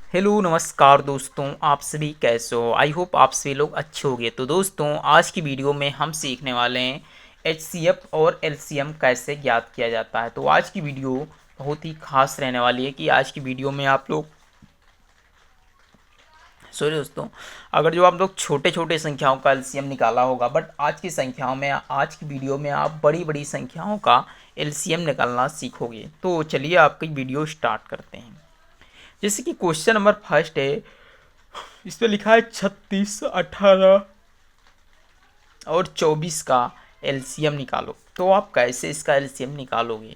Hello नमस्कार दोस्तों, आप सभी कैसे हो। आई होप आप सभी लोग अच्छे होंगे। तो दोस्तों, आज की वीडियो में हम सीखने वाले हैं एचसीएफ और एलसीएम कैसे ज्ञात किया जाता है। तो आज की वीडियो बहुत ही खास रहने वाली है कि आज की वीडियो में आप लोग सॉरी दोस्तों, अगर जो आप लोग छोटे छोटे संख्याओं का एलसीएम निकाला होगा, बट आज की वीडियो में आप बड़ी बड़ी संख्याओं का एलसीएम निकालना सीखोगे। तो चलिए आपकी वीडियो स्टार्ट करते हैं। जैसे कि क्वेश्चन नंबर फर्स्ट है, इस पे लिखा है 36, 18 और 24 का एलसीएम निकालो। तो आप कैसे इसका एलसीएम निकालोगे?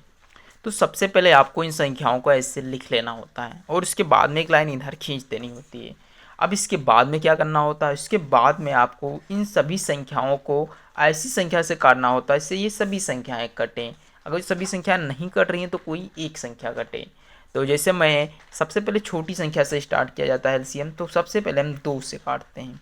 तो सबसे पहले आपको इन संख्याओं को ऐसे लिख लेना होता है और उसके बाद में एक लाइन इधर खींच देनी होती है। अब इसके बाद में क्या करना होता है, इसके बाद में आपको इन सभी संख्याओं को ऐसी संख्या से काटना होता है इससे ये सभी संख्याएं कटें। अगर सभी संख्याएं नहीं कट रही हैं तो कोई एक संख्या कटे। तो जैसे मैं सबसे पहले छोटी संख्या से स्टार्ट किया जाता है एलसीएम, तो सबसे पहले हम 2 से काटते हैं।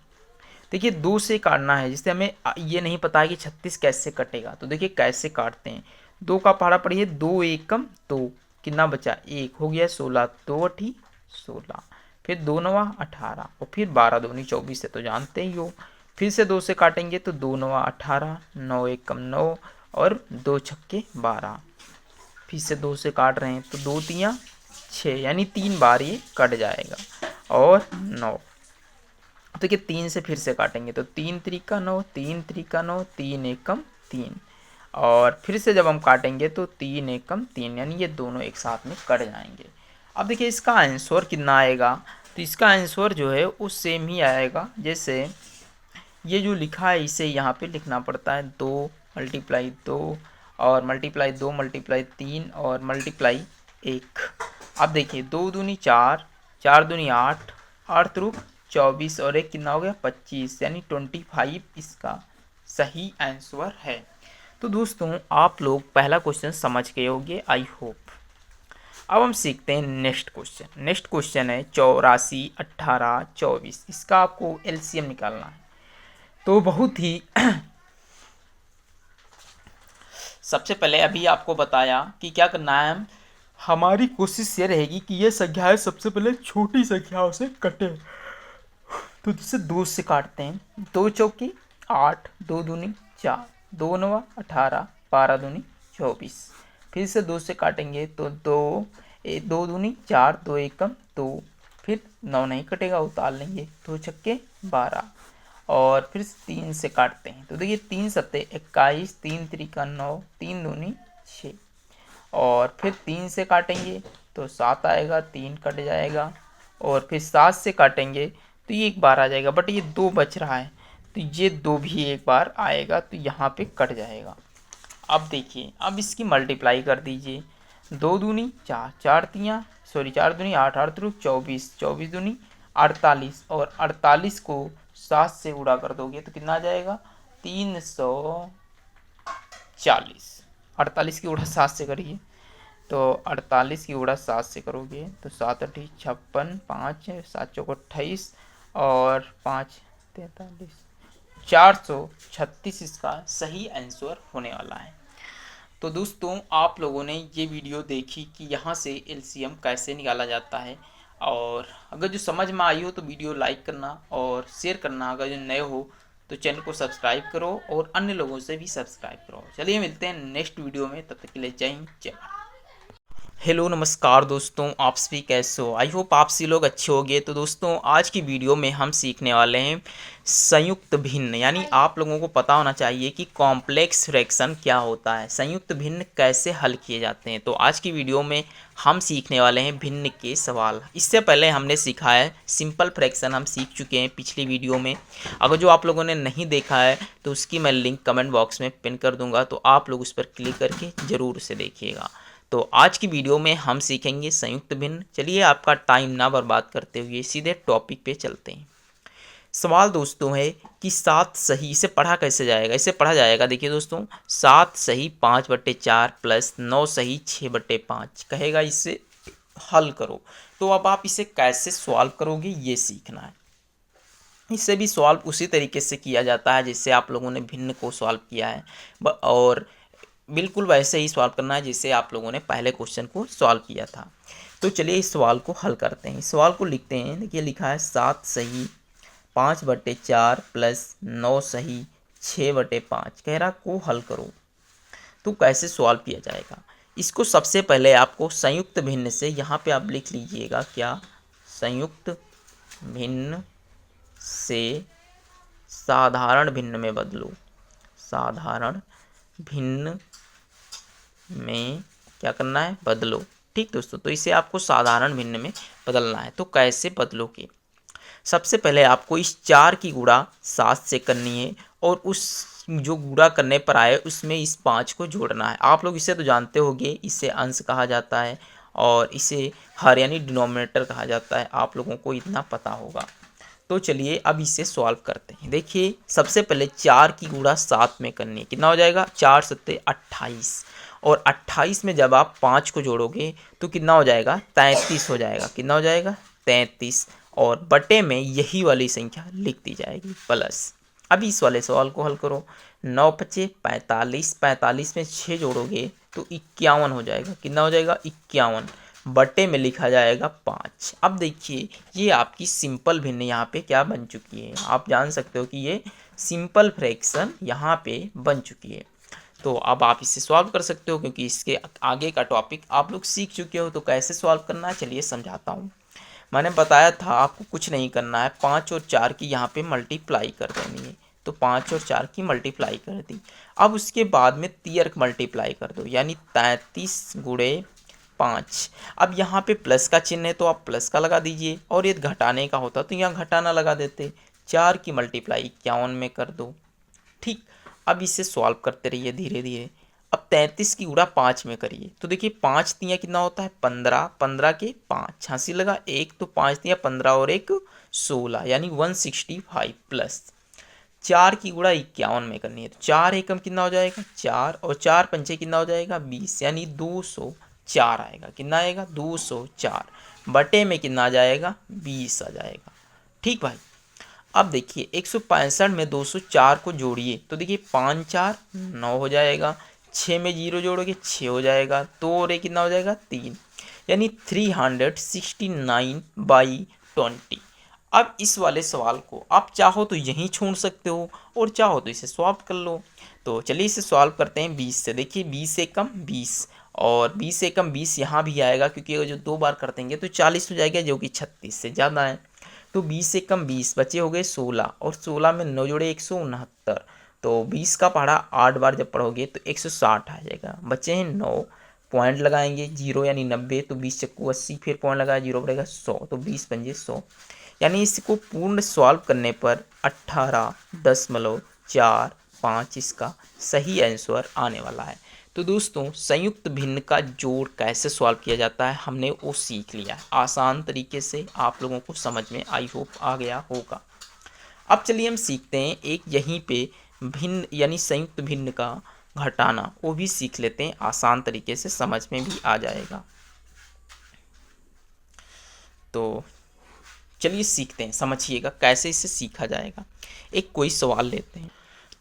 देखिए 2 से काटना है, जिससे हमें ये नहीं पता है कि 36 कैसे कटेगा। तो देखिए कैसे काटते हैं। 2 का पहाड़ा पढ़िए, 2 एकम 2, कितना बचा 1 हो गया 16, 2 अठी 16, फिर 2 नवा 18 और फिर 12 दूनी 24 से तो जानते ही हो। फिर से 2 से काटेंगे तो 2 नवा 18, 9 एकम 9 और 2 छक्के 12। फिर से 2 से काट रहे हैं तो 2 तियाँ 6, यानी 3 बार ये कट जाएगा। और 9, तो देखिए 3 से फिर से काटेंगे तो 3 त्रिका 9, 3 त्रिका 9, 3 एकम 3। और फिर से जब हम काटेंगे तो 3 एकम 3, यानी ये दोनों एक साथ में कट जाएंगे। अब देखिए इसका आंसर कितना आएगा। तो इसका आंसर जो है वो सेम ही आएगा। जैसे ये जो लिखा है इसे यहाँ पे लिखना पड़ता है 2 मल्टीप्लाई 2 और मल्टीप्लाई 2 मल्टीप्लाई 3 और मल्टीप्लाई 1। अब देखिए 2 दूनी 4, 4 दूनी 8, 8 त्रुक 24 और एक कितना हो गया 25, यानी 25 इसका सही आंसर है। तो दोस्तों आप लोग पहला क्वेश्चन समझ गए होंगे, आई होप। अब हम सीखते हैं नेक्स्ट क्वेश्चन। नेक्स्ट क्वेश्चन है 84, 18, 24। इसका आपको एलसीएम निकालना है। तो बहुत ही सबसे पहले अभी आपको बताया कि क्या करना है। हमारी कोशिश ये रहेगी कि ये संख्याएं सबसे पहले छोटी संख्याओं से कटे। तो जिसे 2 से काटते हैं, 2 चौकी 8, 2 दूनी 4, 2 नवा 18, 12 दूनी 24। फिर से 2 से काटेंगे तो 2 दूनी 4, 2 एकम 2, फिर 9 नहीं कटेगा उतार लेंगे, 2 छक्के 12। और फिर 3 से काटते हैं तो देखिए 3 सत्ते 21, 3 त्रिका 9, 3 दूनी 6। और फिर 3 से काटेंगे तो 7 आएगा, 3 कट जाएगा। और फिर 7 से काटेंगे तो ये एक बार आ जाएगा, बट ये 2 बच रहा है तो ये 2 भी एक बार आएगा तो यहाँ पे कट जाएगा। अब देखिए अब इसकी मल्टीप्लाई कर दीजिए। 2 दूनी 4, 4 तियाँ सॉरी 4 दूनी 8, 8 त्रिक 24, 24 दूनी 48 और 48 को 7 से गुणा कर दोगे तो कितना आ जाएगा 340। 48 की गुणा 7 से करिए तो 48 की गुणा 7 से करोगे तो 7 अठी 56, 5 7 चौक 28 और 5 43, 436 इसका सही आंसर होने वाला है। तो दोस्तों आप लोगों ने ये वीडियो देखी कि यहाँ से एलसीएम कैसे निकाला जाता है। और अगर जो समझ में आई हो तो वीडियो लाइक करना और शेयर करना। अगर जो नए हो तो चैनल को सब्सक्राइब करो और अन्य लोगों से भी सब्सक्राइब करो। चलिए मिलते हैं नेक्स्ट वीडियो में, तब तक के लिए जय हिंद जय भारत। हेलो नमस्कार दोस्तों, आप सभी कैसे हो। आई होप आप सभी लोग अच्छे होंगे। तो दोस्तों आज की वीडियो में हम सीखने वाले हैं संयुक्त भिन्न, यानी आप लोगों को पता होना चाहिए कि कॉम्प्लेक्स फ्रैक्शन क्या होता है, संयुक्त भिन्न कैसे हल किए जाते हैं। तो आज की वीडियो में हम सीखने वाले हैं भिन्न के सवाल। इससे पहले हमने सीखा है सिंपल फ्रैक्शन, हम सीख चुके हैं पिछली वीडियो में। अगर जो आप लोगों ने नहीं देखा है तो उसकी मैं लिंक कमेंट बॉक्स में पिन कर दूंगा, तो आप लोग उस पर क्लिक करके ज़रूर उसे देखिएगा। तो आज की वीडियो में हम सीखेंगे संयुक्त भिन्न। चलिए आपका टाइम ना बर्बाद करते हुए सीधे टॉपिक पे चलते हैं। सवाल दोस्तों है कि 7 सही, इसे पढ़ा कैसे जाएगा। इसे पढ़ा जाएगा, देखिए दोस्तों, 7 सही 5/4 प्लस 9 सही 6/5 कहेगा, इसे हल करो। तो अब आप इसे कैसे सॉल्व करोगे ये सीखना है। इससे भी सॉल्व उसी तरीके से किया जाता है जिससे आप लोगों ने भिन्न को सॉल्व किया है। और बिल्कुल वैसे ही सॉल्व करना है जैसे आप लोगों ने पहले क्वेश्चन को सॉल्व किया था। तो चलिए इस सवाल को हल करते हैं। इस सवाल को लिखते हैं। देखिए लिखा है 7 सही 5/4 प्लस 9 सही 6/5 कह रहा को हल करो। तो कैसे सॉल्व किया जाएगा? इसको सबसे पहले आपको संयुक्त भिन्न से, यहाँ पे आप लिख लीजिएगा क्या, संयुक्त भिन्न से साधारण भिन्न में बदलो। साधारण भिन्न में क्या करना है? बदलो। ठीक दोस्तों, तो इसे आपको साधारण भिन्न में बदलना है। तो कैसे बदलोगे? सबसे पहले आपको इस 4 की गुणा 7 से करनी है और उस जो गुणा करने पर आए उसमें इस 5 को जोड़ना है। आप लोग इसे तो जानते होंगे, इसे अंश कहा जाता है और इसे हर यानी डिनोमिनेटर कहा जाता है। आप लोगों को इतना पता होगा। तो चलिए अब इसे सॉल्व करते हैं। देखिए सबसे पहले 4 की गुणा 7 में करनी है। कितना हो जाएगा? 4 सत्ते 28 और 28 में जब आप 5 को जोड़ोगे तो कितना हो जाएगा? 33 हो जाएगा। कितना हो जाएगा? 33 और बटे में यही वाली संख्या लिख दी जाएगी प्लस। अब इस वाले सवाल को हल करो। 9 पचे 45, 45 में 6 जोड़ोगे तो 51 हो जाएगा। कितना हो जाएगा? 51 बटे में लिखा जाएगा 5। अब देखिए ये आपकी सिंपल भिन्न यहाँ पे क्या बन चुकी है। आप जान सकते हो कि ये सिंपल फ्रैक्शन यहाँ पे बन चुकी है। तो अब आप इसे सॉल्व कर सकते हो क्योंकि इसके आगे का टॉपिक आप लोग सीख चुके हो। तो कैसे सॉल्व करना है चलिए समझाता हूँ। मैंने बताया था आपको कुछ नहीं करना है, 5 और 4 की यहाँ पे मल्टीप्लाई कर देनी है। तो 5 और 4 की मल्टीप्लाई कर दी। अब उसके बाद में तियर्क मल्टीप्लाई कर दो यानी 33 गुणे 5। अब यहाँ पे प्लस का चिन्ह है तो आप प्लस का लगा दीजिए और ये घटाने का होता तो यहाँ घटाना लगा देते। 4 की मल्टीप्लाई 51 में कर दो। ठीक, अब इसे सॉल्व करते रहिए धीरे धीरे। अब 33 की गुणा 5 में करिए तो देखिए 5 तिया कितना होता है? 15, 15 के 5 हंसी लगा 1 तो 5 तिया 15 और 1 16 यानी 165 प्लस 4 की गुणा 51 में करनी है। तो 4 एकम कितना हो जाएगा? 4 और 4 पंचे कितना हो जाएगा? 20 यानी 204 आएगा। कितना आएगा? 204 बटे में कितना आ जाएगा? 20 आ जाएगा। ठीक भाई। अब देखिए 165 में 204 को जोड़िए तो देखिए 5 4 9 हो जाएगा। 6 में 0 जोड़ोगे 6 हो जाएगा। 2 और 1 कितना हो जाएगा? 3 यानी 369/20। अब इस वाले सवाल को आप चाहो तो यहीं छोड़ सकते हो और चाहो तो इसे सॉल्व कर लो। तो चलिए इसे सॉल्व करते हैं 20 से। देखिए 20 से कम 20 और 20 से कम 20 यहाँ भी आएगा क्योंकि अगर जो 2 बार कर देंगे तो 40 हो जाएगा जो कि 36 से ज़्यादा है। तो 20 से कम 20 बचे हो गए 16 और 16 में 9 जोड़े 169। तो 20 का पहाड़ा 8 बार जब पढ़ोगे तो 160 आ जाएगा। बचे हैं 9 पॉइंट लगाएंगे 0 यानी 90 तो 20 चक्कू 80 फिर पॉइंट लगाया 0 पड़ेगा 100 तो 20 पंजे 100 यानी इसको पूर्ण सॉल्व करने पर 18.45 इसका सही आंसर आने वाला है। तो दोस्तों संयुक्त भिन्न का जोड़ कैसे सॉल्व किया जाता है हमने वो सीख लिया है आसान तरीके से। आप लोगों को समझ में आई होप आ गया होगा। अब चलिए हम सीखते हैं एक यहीं पे भिन्न यानी संयुक्त भिन्न का घटाना, वो भी सीख लेते हैं आसान तरीके से, समझ में भी आ जाएगा। तो चलिए सीखते हैं, समझिएगा कैसे इसे सीखा जाएगा। एक कोई सवाल लेते हैं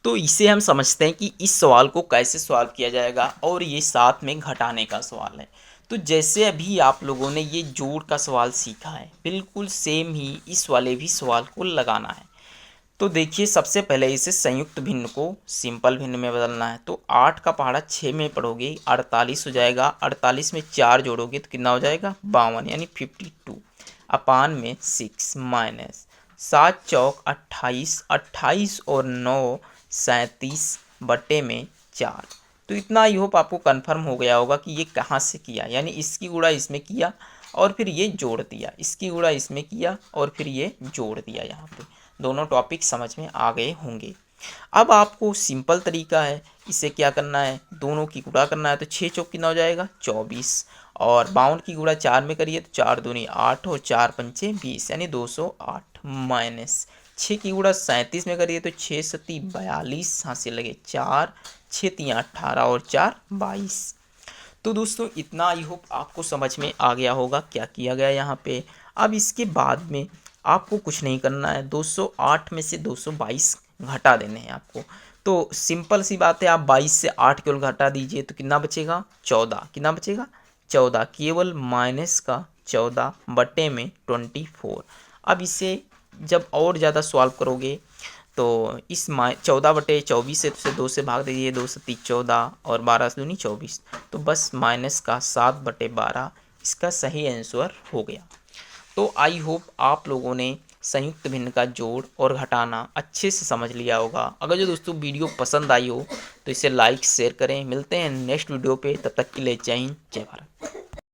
तो इसे हम समझते हैं कि इस सवाल को कैसे सॉल्व किया जाएगा और ये साथ में घटाने का सवाल है। तो जैसे अभी आप लोगों ने ये जोड़ का सवाल सीखा है बिल्कुल सेम ही इस वाले भी सवाल को लगाना है। तो देखिए सबसे पहले इसे संयुक्त भिन्न को सिंपल भिन्न में बदलना है। तो 8 का पहाड़ा 6 में पढ़ोगे 48 हो जाएगा। 48 में 4 जोड़ोगे तो कितना हो जाएगा? 52 यानी 52 अपान में 6 माइनस 7 चौक 28, 28 और 9 37 बटे में 4। तो इतना आई होप आपको कंफर्म हो गया होगा कि ये कहाँ से किया, यानी इसकी गुणा इसमें किया और फिर ये जोड़ दिया, इसकी गुणा इसमें किया और फिर ये जोड़ दिया। यहाँ पे दोनों टॉपिक समझ में आ गए होंगे। अब आपको सिंपल तरीका है, इसे क्या करना है? दोनों की गुणा करना है। तो 6 चौक कितना हो जाएगा? 24 और 52 की गुणा 4 में करिए तो 4 दूनी 8 और 4 पंचे 20 यानी 208 माइनस 6 की गुणा 37 में करिए तो 6 सती 42 हासिल लगे 4 6 तियाँ 18 और 4 22। तो दोस्तों इतना आई होप आपको समझ में आ गया होगा क्या किया गया यहाँ पे। अब इसके बाद में आपको कुछ नहीं करना है, 208 में से 222 घटा देने हैं आपको। तो सिंपल सी बात है, आप 22 से 8 केवल घटा दीजिए तो कितना बचेगा 14, कितना बचेगा 14, केवल माइनस का 14 बटे में 24। अब इसे जब और ज़्यादा सॉल्व करोगे तो इस 14/24 से 2 से भाग दीजिए, 2 से 3 14 और 12 से दूनी 24, तो बस माइनस का 7/12 इसका सही आंसर हो गया। तो आई होप आप लोगों ने संयुक्त भिन्न का जोड़ और घटाना अच्छे से समझ लिया होगा। अगर जो दोस्तों वीडियो पसंद आई हो तो इसे लाइक शेयर करें। मिलते हैं नेक्स्ट वीडियो पे, तब तक के लिए जय हिंद जय भारत।